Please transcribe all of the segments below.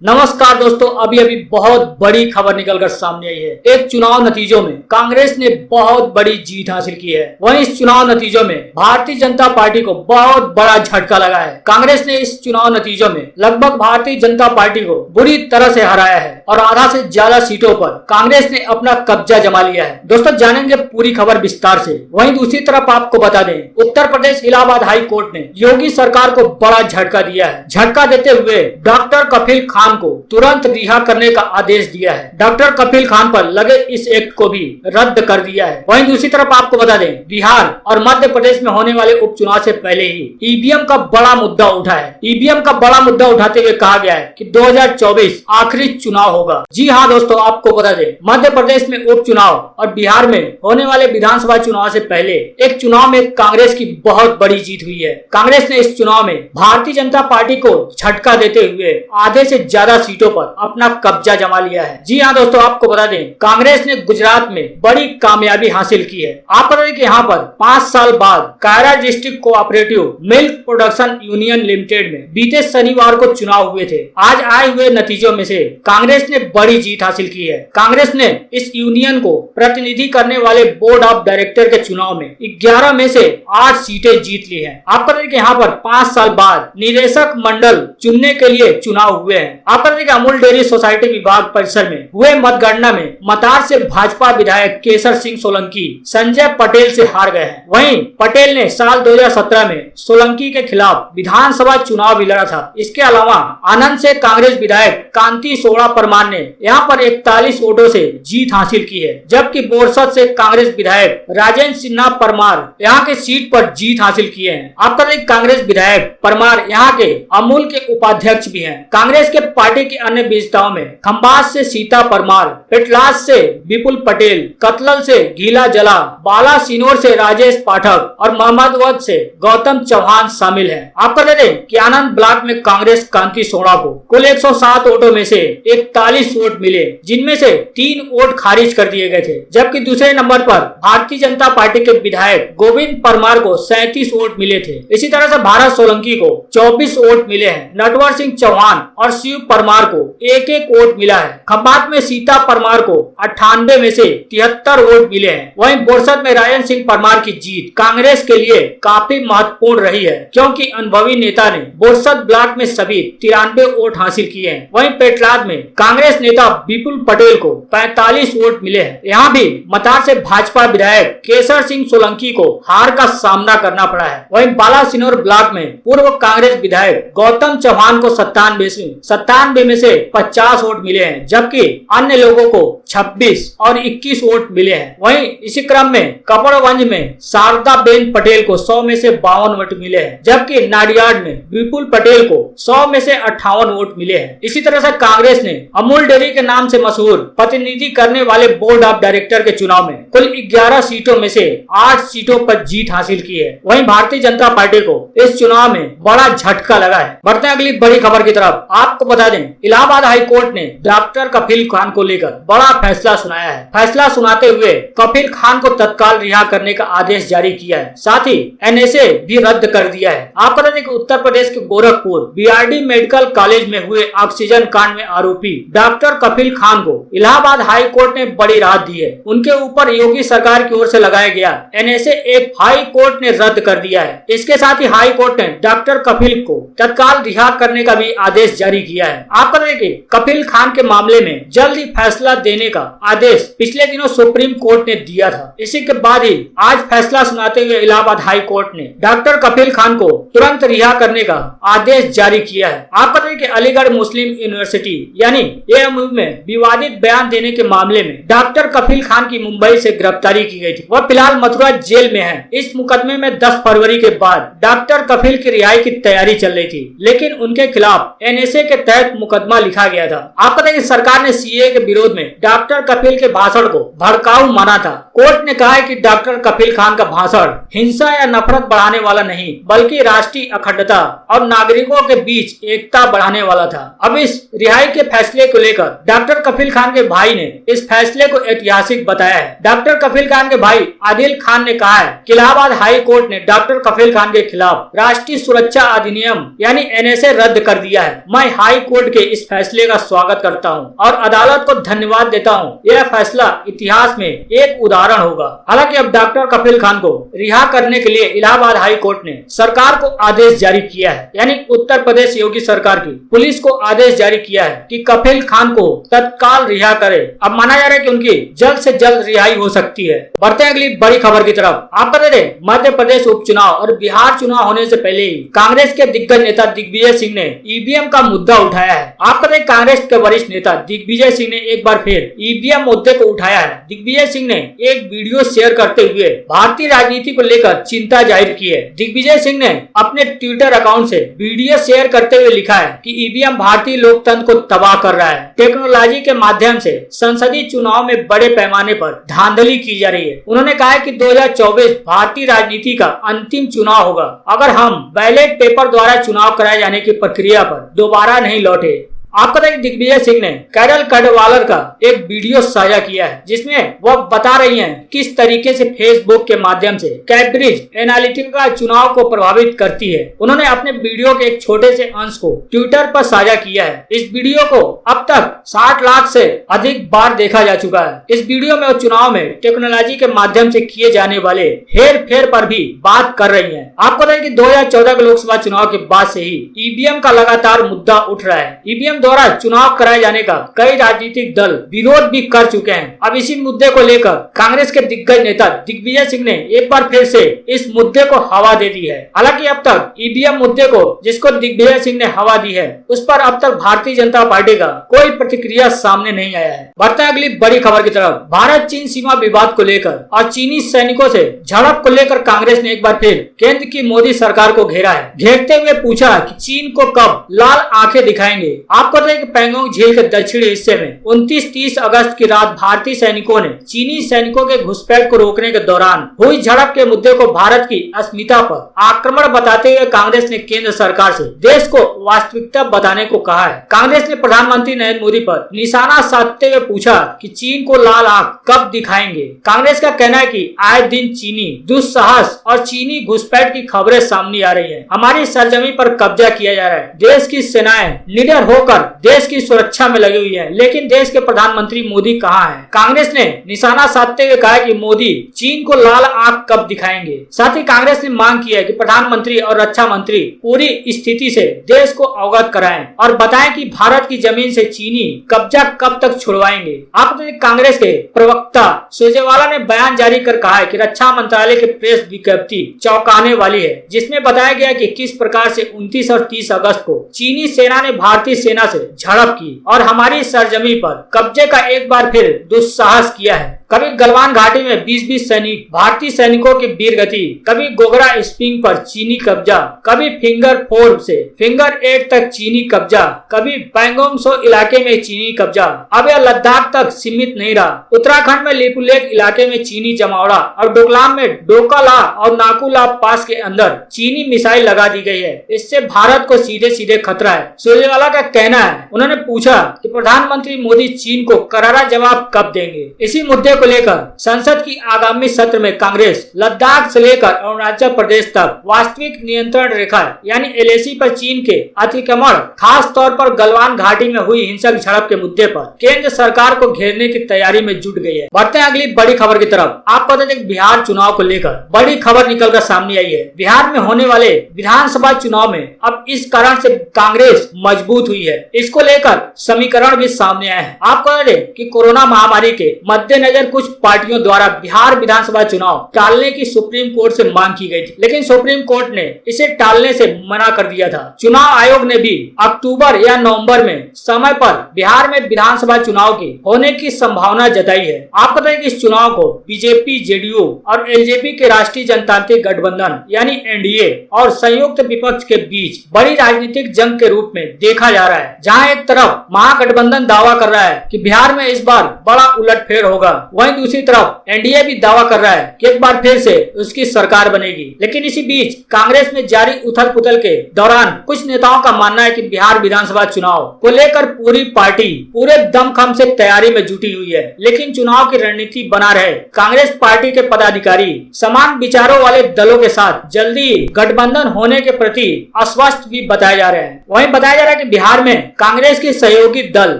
नमस्कार दोस्तों, अभी अभी बहुत बड़ी खबर निकलकर सामने आई है। एक चुनाव नतीजों में कांग्रेस ने बहुत बड़ी जीत हासिल की है। वहीं इस चुनाव नतीजों में भारतीय जनता पार्टी को बहुत बड़ा झटका लगा है। कांग्रेस ने इस चुनाव नतीजों में लगभग भारतीय जनता पार्टी को बुरी तरह से हराया है और आधा से ज्यादा सीटों पर कांग्रेस ने अपना कब्जा जमा लिया है। दोस्तों जानेंगे पूरी खबर विस्तार से। वहीं दूसरी तरफ आपको बता दें, उत्तर प्रदेश इलाहाबाद हाई कोर्ट ने योगी सरकार को बड़ा झटका दिया है। झटका देते हुए डॉक्टर कफील खान को तुरंत रिहा करने का आदेश दिया है। डॉक्टर कफील खान पर लगे इस एक्ट को भी रद्द कर दिया है। वहीं दूसरी तरफ आपको बता दें, बिहार और मध्य प्रदेश में होने वाले उपचुनाव से पहले ही ईवीएम का बड़ा मुद्दा उठा है। ईवीएम का बड़ा मुद्दा उठाते हुए कहा गया है कि 2024 आखिरी चुनाव होगा। जी हाँ दोस्तों, आपको बता दें, मध्य प्रदेश में उपचुनाव और बिहार में होने वाले विधानसभा चुनाव से पहले एक चुनाव में कांग्रेस की बहुत बड़ी जीत हुई है। कांग्रेस ने इस चुनाव में भारतीय जनता पार्टी को झटका देते हुए आधे से ज्यादा सीटों पर अपना कब्जा जमा लिया है। जी हाँ दोस्तों, आपको बता दें, कांग्रेस ने गुजरात में बड़ी कामयाबी हासिल की है। आप बता दें कि यहाँ पर 5 साल बाद Kaira district cooperative milk production union limited में बीते शनिवार को चुनाव हुए थे। आज आए हुए नतीजों में से कांग्रेस ने बड़ी जीत हासिल की है। कांग्रेस ने इस यूनियन को प्रतिनिधि करने वाले बोर्ड ऑफ डायरेक्टर के चुनाव में 11 में से 8 सीटें जीत ली है। आप बता दें कि यहाँ पर 5 साल बाद निदेशक मंडल चुनने के लिए चुनाव हुए हैं। आप बता दें कि अमूल डेयरी सोसाइटी विभाग परिसर में हुए मतगणना में मतार से भाजपा विधायक केसर सिंह सोलंकी संजय पटेल से हार गए हैं। वहीं पटेल ने साल 2017 में सोलंकी के खिलाफ विधानसभा चुनाव भी लड़ा था। इसके अलावा आनंद से कांग्रेस विधायक कांति सोड़ा परमार ने यहाँ पर 41 वोटों से जीत हासिल की है, जबकि बोरसद से कांग्रेस विधायक राजेंद्र सिन्हा परमार यहाँ के सीट पर जीत हासिल किए हैं। आपका कांग्रेस विधायक परमार यहाँ के अमूल के उपाध्यक्ष भी हैं। कांग्रेस के पार्टी के अन्य विजेताओं में खंबात से सीता परमार, पेटलाद से विपुल पटेल, कतलल से गीला जला, बाला सिनोर से राजेश पाठक और मोहम्मदवद से गौतम चौहान शामिल हैं। आपको बता दें कि आनंद ब्लॉक में कांग्रेस कांति सोड़ा को कुल 107 वोटों में से 41 वोट मिले, जिनमें से 3 वोट खारिज कर दिए गए थे। जबकि दूसरे नंबर पर भारतीय जनता पार्टी के विधायक गोविंद परमार को 37 वोट मिले थे। इसी तरह से भारत सोलंकी को 24 वोट मिले हैं। नटवर सिंह चौहान और शिव परमार को एक वोट मिला है। खंबात में सीता परमार को 98 में से 73 वोट मिले हैं। वहीं बोरसद में राजेंद्र सिंह परमार की जीत कांग्रेस के लिए काफी महत्वपूर्ण रही है, क्योंकि अनुभवी नेता ने बोरसद ब्लॉक में सभी 93 वोट हासिल किए हैं। वहीं पेटलाद में कांग्रेस नेता विपुल पटेल को 45 वोट मिले हैं। यहाँ भी मतार से भाजपा विधायक केसर सिंह सोलंकी को हार का सामना करना पड़ा है। वहीं बालासिनोर ब्लॉक में पूर्व कांग्रेस विधायक गौतम चौहान को 97 में से 50 वोट मिले हैं, जबकि अन्य लोगों को 26 और 21 वोट मिले हैं। वहीं इसी क्रम में कपड़गंज में शारदा बेन पटेल को 100 में से 52 वोट मिले हैं, जबकि नाडियाड में विपुल पटेल को 100 में से 58 वोट मिले हैं। इसी तरह से कांग्रेस ने अमूल डेयरी के नाम से मशहूर प्रतिनिधि करने वाले बोर्ड ऑफ डायरेक्टर के चुनाव में कुल 11 सीटों में से 8 सीटों पर जीत हासिल की है। वहीं भारतीय जनता पार्टी को इस चुनाव में बड़ा झटका लगा है। बढ़ते हैं अगली बड़ी खबर की तरफ। आपको बता दें, इलाहाबाद हाई कोर्ट ने डॉक्टर कफील खान को लेकर बड़ा फैसला सुनाया है। फैसला सुनाते हुए कफील खान को तत्काल रिहा करने का आदेश जारी किया है। साथ ही एनएसए भी रद्द कर दिया है। आप बता दें कि उत्तर प्रदेश के गोरखपुर बीआरडी मेडिकल कॉलेज में हुए ऑक्सीजन कांड में आरोपी डॉक्टर कफील खान को इलाहाबाद हाई कोर्ट ने बड़ी राहत दी है। उनके ऊपर योगी सरकार की ओर से लगाया गया एनएसए एक्ट हाई कोर्ट ने रद्द कर दिया है। इसके साथ ही हाई कोर्ट ने डॉक्टर कफील को तत्काल रिहा करने का भी आदेश जारी किया है। आप बता दें कि कफील खान के मामले में जल्द ही फैसला देने का आदेश पिछले दिनों सुप्रीम कोर्ट ने दिया था। इसी के बाद ही आज फैसला सुनाते हुए इलाहाबाद हाई कोर्ट ने डॉक्टर कफील खान को तुरंत रिहा करने का आदेश जारी किया है। आप बता दें कि अलीगढ़ मुस्लिम यूनिवर्सिटी यानी एएमयू में विवादित बयान देने के मामले में डॉक्टर कफील खान की मुंबई से गिरफ्तारी की गई थी। वह फिलहाल मथुरा जेल में है। इस मुकदमे में 10 फरवरी के बाद डॉक्टर कफील की रिहाई की तैयारी चल रही थी, लेकिन उनके खिलाफ एनएसए के तहत मुकदमा लिखा गया था। आप पता है कि सरकार ने सीए के विरोध में डॉक्टर कफील के भाषण को भड़काऊ माना था। कोर्ट ने कहा है कि डॉक्टर कफील खान का भाषण हिंसा या नफरत बढ़ाने वाला नहीं, बल्कि राष्ट्रीय अखंडता और नागरिकों के बीच एकता बढ़ाने वाला था। अब इस रिहाई के फैसले को लेकर डॉक्टर कफील खान के भाई ने इस फैसले को ऐतिहासिक बताया है। डॉक्टर कफील खान के भाई आदिल खान ने कहा है कि इलाहाबाद हाई कोर्ट ने डॉक्टर कफील खान के खिलाफ राष्ट्रीय सुरक्षा अधिनियम यानी एनएसए रद्द कर दिया है। मैं हाई कोर्ट के इस फैसले का स्वागत करता हूं और अदालत को धन्यवाद देता हूं। यह फैसला इतिहास में एक उदाहरण होगा। हालांकि अब डॉक्टर कफील खान को रिहा करने के लिए इलाहाबाद हाई कोर्ट ने सरकार को आदेश जारी किया है, यानी उत्तर प्रदेश योगी सरकार की पुलिस को आदेश जारी किया है कि कफील खान को तत्काल रिहा करे। अब माना जा रहा है कि उनकी जल्द से जल्द रिहाई हो सकती है। बढ़ते हैं अगली बड़ी खबर की तरफ। आप बता दें, मध्य प्रदेश उपचुनाव और बिहार चुनाव होने से पहले ही कांग्रेस के दिग्गज नेता दिग्विजय सिंह ने ईवीएम का मुद्दा उठाया है। आप बता दें, कांग्रेस के वरिष्ठ नेता दिग्विजय सिंह ने एक बार फिर ईवीएम मुद्दे को उठाया है। दिग्विजय सिंह ने एक वीडियो शेयर करते हुए भारतीय राजनीति को लेकर चिंता जाहिर की है। दिग्विजय सिंह ने अपने ट्विटर अकाउंट से वीडियो शेयर करते हुए लिखा है कि ईवीएम भारतीय लोकतंत्र को तबाह कर रहा है। टेक्नोलॉजी के माध्यम से संसदीय चुनाव में बड़े पैमाने पर धांधली की जा रही है। उन्होंने कहा है कि 2024 भारतीय राजनीति का अंतिम चुनाव होगा अगर हम बैलेट पेपर द्वारा चुनाव कराए जाने की प्रक्रिया पर दोबारा नहीं लौटे। आपको बताएं कि दिग्विजय सिंह ने कैरल कडवालर का एक वीडियो साझा किया है जिसमें वह बता रही हैं किस तरीके से फेसबुक के माध्यम से कैम्ब्रिज एनालिटिका चुनाव को प्रभावित करती है। उन्होंने अपने वीडियो के एक छोटे से अंश को ट्विटर पर साझा किया है। इस वीडियो को अब तक 60 लाख से अधिक बार देखा जा चुका है। इस वीडियो में वो चुनाव में टेक्नोलॉजी के माध्यम से किए जाने वाले हेर फेर पर भी बात कर रही है। आपको बताएं कि 2014 के लोकसभा चुनाव के बाद से ही ईवीएम का लगातार मुद्दा उठ रहा है। ईवीएम द्वारा चुनाव कराए जाने का कई राजनीतिक दल विरोध भी कर चुके हैं। अब इसी मुद्दे को लेकर कांग्रेस के दिग्गज नेता दिग्विजय सिंह ने एक बार फिर से इस मुद्दे को हवा दे दी है। हालांकि अब तक ईवीएम मुद्दे को जिसको दिग्विजय सिंह ने हवा दी है उस पर अब तक भारतीय जनता पार्टी का कोई प्रतिक्रिया सामने नहीं आया है। बढ़ते हैं अगली बड़ी खबर की तरफ। भारत चीन सीमा विवाद को लेकर और चीनी सैनिकों से झड़प को लेकर कांग्रेस ने एक बार फिर केंद्र की मोदी सरकार को घेरा है। घेरते हुए पूछा कि चीन को कब लाल आंखें दिखाएंगे। आपको पता है कि पैंगोंग झील के दक्षिणी हिस्से में 29-30 अगस्त की रात भारतीय सैनिकों ने चीनी सैनिकों के घुसपैठ को रोकने के दौरान हुई झड़प के मुद्दे को भारत की अस्मिता पर आक्रमण बताते हुए कांग्रेस ने केंद्र सरकार से देश को वास्तविकता बताने को कहा है। कांग्रेस ने प्रधानमंत्री नरेंद्र मोदी पर निशाना साधते हुए पूछा कि चीन को लाल आंख कब दिखाएंगे। कांग्रेस का कहना है कि आए दिन चीनी दुस्साहस और चीनी घुसपैठ की खबरें सामने आ रही है। हमारी सरजमी पर कब्जा किया जा रहा है। देश की सेनाएं निडर होकर देश की सुरक्षा में लगी हुई है, लेकिन देश के प्रधानमंत्री मोदी कहाँ हैं? कांग्रेस ने निशाना साधते हुए कहा कि मोदी चीन को लाल आंख कब दिखाएंगे। साथ ही कांग्रेस ने मांग की है कि प्रधानमंत्री और रक्षा मंत्री पूरी स्थिति से देश को अवगत कराएं और बताएं कि भारत की जमीन से चीनी कब्जा कब तक छुड़वाएंगे। आपको कांग्रेस के प्रवक्ता सुरजेवाला ने बयान जारी कर कहा है कि रक्षा मंत्रालय की प्रेस विज्ञप्ति चौंकाने वाली है, जिसमें बताया गया कि किस प्रकार से 29 और 30 अगस्त को चीनी सेना ने भारतीय सेना से झड़प की और हमारी सरजमी पर कब्जे का एक बार फिर दुस्साहस किया है। कभी गलवान घाटी में 20-20 सैनिक भारतीय सैनिकों की वीर गति, कभी गोगरा स्प्रिंग पर चीनी कब्जा, कभी फिंगर 4 से फिंगर 8 तक चीनी कब्जा, कभी पैंगोंग त्सो इलाके में चीनी कब्जा। अब यह लद्दाख तक सीमित नहीं रहा। उत्तराखंड में लिपुलेख इलाके में चीनी जमावड़ा और डोकलाम में डोकाला और नाकुला पास के अंदर चीनी मिसाइल लगा दी गई है। इससे भारत को सीधे सीधे खतरा है। सुरजेवाला का कहना है। उन्होंने पूछा कि प्रधानमंत्री मोदी चीन को करारा जवाब कब देंगे। इसी मुद्दे को लेकर संसद की आगामी सत्र में कांग्रेस लद्दाख से लेकर अरुणाचल प्रदेश तक वास्तविक नियंत्रण रेखा यानी एलएसी पर चीन के अतिक्रमण, खास तौर पर गलवान घाटी में हुई हिंसक झड़प के मुद्दे पर केंद्र सरकार को घेरने की तैयारी में जुट गई है। बढ़ते हैं अगली बड़ी खबर की तरफ। आप पता है बिहार चुनाव को लेकर बड़ी खबर निकलकर सामने आई है। बिहार में होने वाले विधानसभा चुनाव में अब इस कारण से कांग्रेस मजबूत हुई है। इसको लेकर समीकरण भी सामने आए हैं। आपको बता दें कि कोरोना महामारी के मद्देनजर कुछ पार्टियों द्वारा बिहार विधानसभा चुनाव टालने की सुप्रीम कोर्ट से मांग की गई थी, लेकिन सुप्रीम कोर्ट ने इसे टालने से मना कर दिया था। चुनाव आयोग ने भी अक्टूबर या नवंबर में समय पर बिहार में विधानसभा चुनाव की होने की संभावना जताई है। आपको बताएं कि इस चुनाव को बीजेपी, जेडीयू और एलजेपी के राष्ट्रीय जनतांत्रिक गठबंधन यानी एनडीए और संयुक्त विपक्ष के बीच बड़ी राजनीतिक जंग के रूप में देखा जा रहा है, जहां एक तरफ महागठबंधन दावा कर रहा है कि बिहार में इस बार बड़ा उलटफेर होगा, वहीं दूसरी तरफ एनडीए भी दावा कर रहा है कि एक बार फिर से उसकी सरकार बनेगी। लेकिन इसी बीच कांग्रेस में जारी उथल पुथल के दौरान कुछ नेताओं का मानना है कि बिहार विधानसभा चुनाव को लेकर पूरी पार्टी पूरे दमखम से तैयारी में जुटी हुई है, लेकिन चुनाव की रणनीति बना रहे कांग्रेस पार्टी के पदाधिकारी समान विचारों वाले दलों के साथ जल्दी गठबंधन होने के प्रति आश्वस्त भी बताए जा रहे हैं। वहीं बताया जा रहा है कि बिहार में कांग्रेस के सहयोगी दल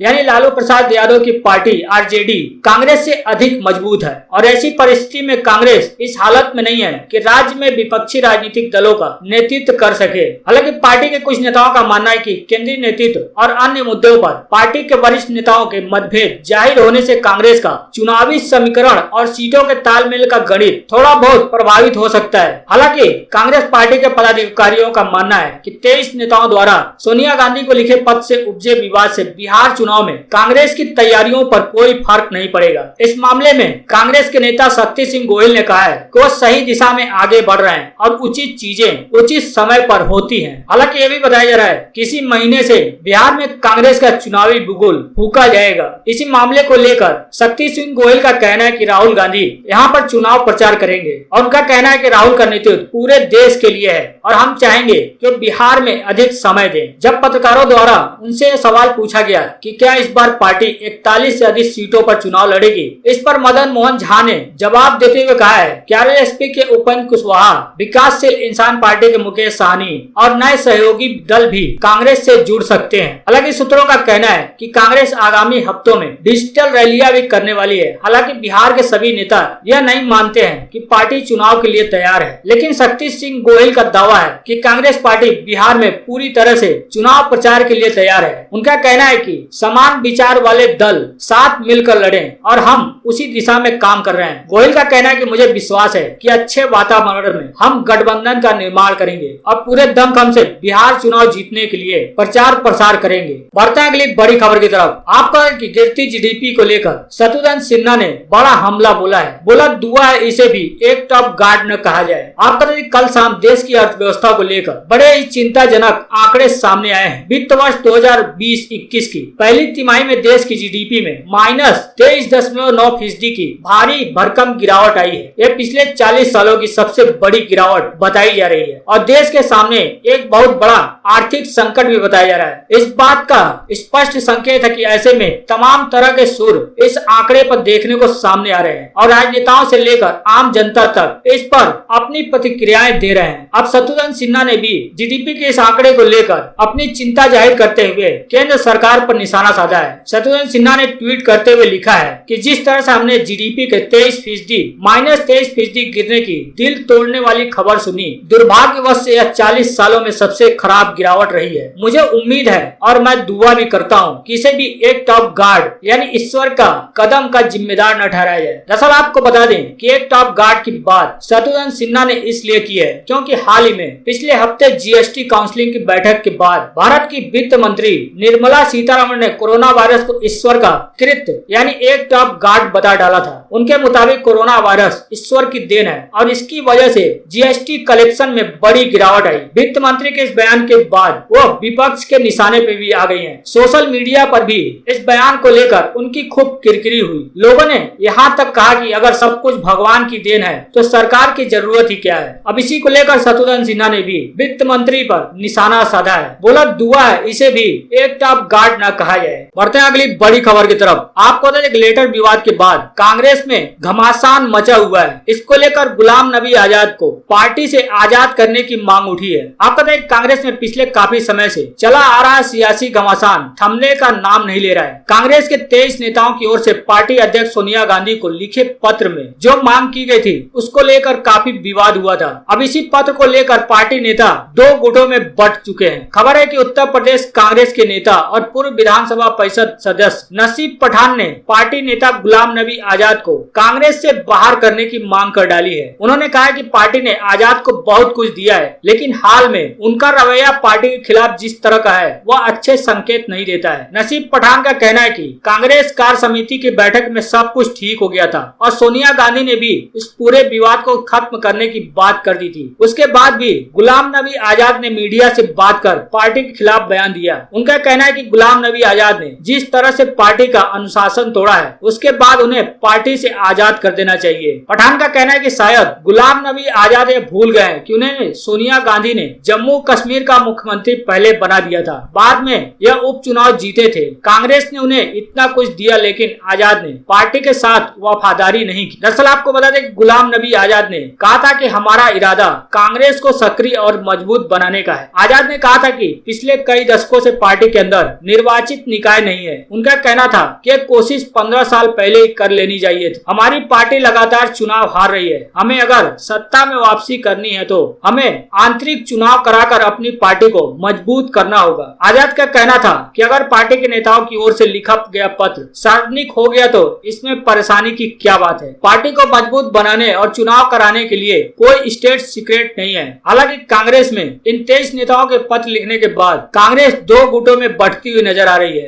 यानी लालू प्रसाद यादव की पार्टी आरजेडी कांग्रेस से अधिक मजबूत है और ऐसी परिस्थिति में कांग्रेस इस हालत में नहीं है कि राज्य में विपक्षी राजनीतिक दलों का नेतृत्व कर सके। हालांकि पार्टी के कुछ नेताओं का मानना है कि केंद्रीय नेतृत्व और अन्य मुद्दों पर पार्टी के वरिष्ठ नेताओं के मतभेद जाहिर होने से कांग्रेस का चुनावी समीकरण और सीटों के तालमेल का गणित थोड़ा बहुत प्रभावित हो सकता है। हालांकि कांग्रेस पार्टी के पदाधिकारियों का मानना है कि 23 नेताओं द्वारा सोनिया गांधी को लिखे पत्र से उपजे विवाद से बिहार चुनाव में कांग्रेस की तैयारियों पर कोई फर्क नहीं पड़ेगा। इस मामले में कांग्रेस के नेता शक्ति सिंह गोहिल ने कहा है कि वो सही दिशा में आगे बढ़ रहे हैं और उचित चीजें उचित समय पर होती हैं। हालांकि ये भी बताया जा रहा है कि इसी महीने से बिहार में कांग्रेस का चुनावी बुगुल फूंका जाएगा। इसी मामले को लेकर शक्ति सिंह गोहिल का कहना है कि राहुल गांधी यहाँ पर चुनाव प्रचार करेंगे और उनका कहना है कि राहुल का नेतृत्व पूरे देश के लिए है और हम चाहेंगे कि बिहार में अधिक समय दें। जब पत्रकारों द्वारा उनसे सवाल पूछा गया कि क्या इस बार पार्टी 41 से अधिक सीटों पर चुनाव लड़ेगी, इस पर मदन मोहन झा ने जवाब देते हुए कहा है कि आरएलएसपी के उपेंद्र कुशवाहा, विकासशील इंसान पार्टी के मुकेश सहनी और नए सहयोगी दल भी कांग्रेस से जुड़ सकते हैं। हालांकि सूत्रों का कहना है कि कांग्रेस आगामी हफ्तों में डिजिटल रैलियां भी करने वाली है। हालांकि बिहार के सभी नेता यह नहीं मानते हैं कि पार्टी चुनाव के लिए तैयार है, लेकिन शक्ति सिंह गोहिल का दावा है कि कांग्रेस पार्टी बिहार में पूरी तरह से चुनाव प्रचार के लिए तैयार है। उनका कहना है कि समान विचार वाले दल साथ मिलकर लड़ें और हम उसी दिशा में काम कर रहे हैं। गोहिल का कहना है कि मुझे विश्वास है कि अच्छे वातावरण में हम गठबंधन का निर्माण करेंगे और पूरे दमखम से बिहार चुनाव जीतने के लिए प्रचार प्रसार करेंगे। बढ़ते हैं अगली बड़ी खबर की तरफ। आपको कि गिरती जीडीपी को लेकर शत्रुघ्न सिन्हा ने बड़ा हमला बोला है। बोला दुआ है इसे भी एक टॉप गार्ड न कहा जाए। आपका कल शाम देश की अर्थव्यवस्था को लेकर बड़े ही चिंताजनक आंकड़े सामने आए हैं। वित्त वर्ष 2020-21 की पहली तिमाही में देश की जीडीपी में -23.9% की भारी भरकम गिरावट आई है। यह पिछले 40 सालों की सबसे बड़ी गिरावट बताई जा रही है और देश के सामने एक बहुत बड़ा आर्थिक संकट भी बताया जा रहा है। इस बात का स्पष्ट संकेत है कि ऐसे में तमाम तरह के सुर इस आंकड़े पर देखने को सामने आ रहे हैं और राजनेताओं से लेकर आम जनता तक इस पर अपनी प्रतिक्रियाएं दे रहे हैं। अब शत्रुघ्न सिन्हा ने भी जीडीपी के इस आंकड़े को लेकर अपनी चिंता जाहिर करते हुए केंद्र सरकार पर निशाना साधा है। शत्रुघ्न सिन्हा ने ट्वीट करते हुए लिखा है कि जिस तरह से हमने जीडीपी के -23% गिरने की दिल तोड़ने वाली खबर सुनी, दुर्भाग्यवश से यह 40 सालों में सबसे खराब गिरावट रही है। मुझे उम्मीद है और मैं दुआ भी करता हूँ कि इसे भी एक टॉप गार्ड यानी ईश्वर का कदम का जिम्मेदार न ठहराया जाए। दरअसल आपको बता दें कि एक टॉप गार्ड की बात शत्रुघ्न सिन्हा ने इसलिए की है क्योंकि हाल ही में पिछले हफ्ते जीएसटी काउंसिलिंग की बैठक के बाद भारत की वित्त मंत्री निर्मला सीतारमण ने कोरोना वायरस को ईश्वर का कृत्य यानी एक टॉप गार्ड बता डाला था। उनके मुताबिक कोरोना वायरस ईश्वर की देन है और इसकी वजह से जीएसटी कलेक्शन में बड़ी गिरावट आई। वित्त मंत्री के इस बयान के बाद वो विपक्ष के निशाने पे भी आ गई हैं। सोशल मीडिया पर भी इस बयान को लेकर उनकी खूब किरकिरी हुई। लोगों ने यहाँ तक कहा कि अगर सब कुछ भगवान की देन है तो सरकार की जरूरत ही क्या है। अब इसी को लेकर शत्रुघ्न सिन्हा ने भी वित्त मंत्री पर निशाना साधा है। बोला दुआ है इसे भी एक टॉप गार्ड न कहा जाए। बढ़ते हैं अगली बड़ी खबर की तरफ। आपको बता दें लेटर विवाद के बाद कांग्रेस में घमासान मचा हुआ है। इसको लेकर गुलाम नबी आजाद को पार्टी से आजाद करने की मांग उठी है। आपको बता दें कांग्रेस में पिछले काफी समय से चला आ रहा सियासी घमासान थमने का नाम नहीं ले रहा है। कांग्रेस के 23 नेताओं की ओर से पार्टी अध्यक्ष सोनिया गांधी को लिखे पत्र में जो मांग की गई थी उसको लेकर काफी विवाद हुआ था। अब इसी पत्र को लेकर पार्टी नेता दो गुटों में बंट चुके हैं। खबर है कि उत्तर प्रदेश कांग्रेस के नेता और पूर्व विधानसभा परिषद सदस्य नसीब पठान ने पार्टी नेता गुलाम नबी आजाद को कांग्रेस से बाहर करने की मांग कर डाली है। उन्होंने कहा कि पार्टी ने आजाद को बहुत कुछ दिया है लेकिन हाल में उनका रवैया पार्टी के खिलाफ जिस तरह का है वह अच्छे संकेत नहीं देता है। नसीब पठान का कहना है कि कांग्रेस कार्य समिति की बैठक में सब कुछ ठीक हो गया था और सोनिया गांधी ने भी इस पूरे विवाद को खत्म करने की बात कर दी थी। उसके बाद भी गुलाम नबी आजाद ने मीडिया से बात कर पार्टी के खिलाफ बयान दिया। उनका कहना है कि गुलाम नबी आजाद ने जिस तरह से पार्टी का अनुशासन तोड़ा है उसके बाद उन्हें पार्टी से आजाद कर देना चाहिए। पठान का कहना है कि शायद गुलाम नबी आजाद ये भूल गए कि उन्हें सोनिया गांधी ने जम्मू कश्मीर का मुख्यमंत्री पहले बना दिया था, बाद में यह उपचुनाव जीते थे। कांग्रेस ने उन्हें इतना कुछ दिया लेकिन आजाद ने पार्टी के साथ वफादारी नहीं की। दरअसल आपको बता दें कि गुलाम नबी आजाद ने कहा था कि हमारा इरादा कांग्रेस को सक्रिय और मजबूत बनाने का है। आजाद ने कहा था कि पिछले कई दशकों से पार्टी के अंदर निर्वाचित निकाय नहीं है। उनका कहना था कि कोशिश 15 साल पहले ही कर लेनी चाहिए थी। हमारी पार्टी लगातार चुनाव हार रही है, हमें अगर सत्ता में वापसी करनी है तो हमें आंतरिक चुनाव कराकर अपनी पार्टी को मजबूत करना होगा। आजाद का कहना था कि अगर पार्टी के नेताओं की ओर से लिखा गया पत्र सार्वजनिक हो गया तो इसमें परेशानी की क्या बात है। पार्टी को मजबूत बनाने और चुनाव कराने के लिए कोई स्टेट सीक्रेट नहीं है। हालांकि कांग्रेस में इन 23 नेताओं के पत्र लिखने के बाद कांग्रेस 2 गुटों में बढ़ती हुई नजर आ रही है।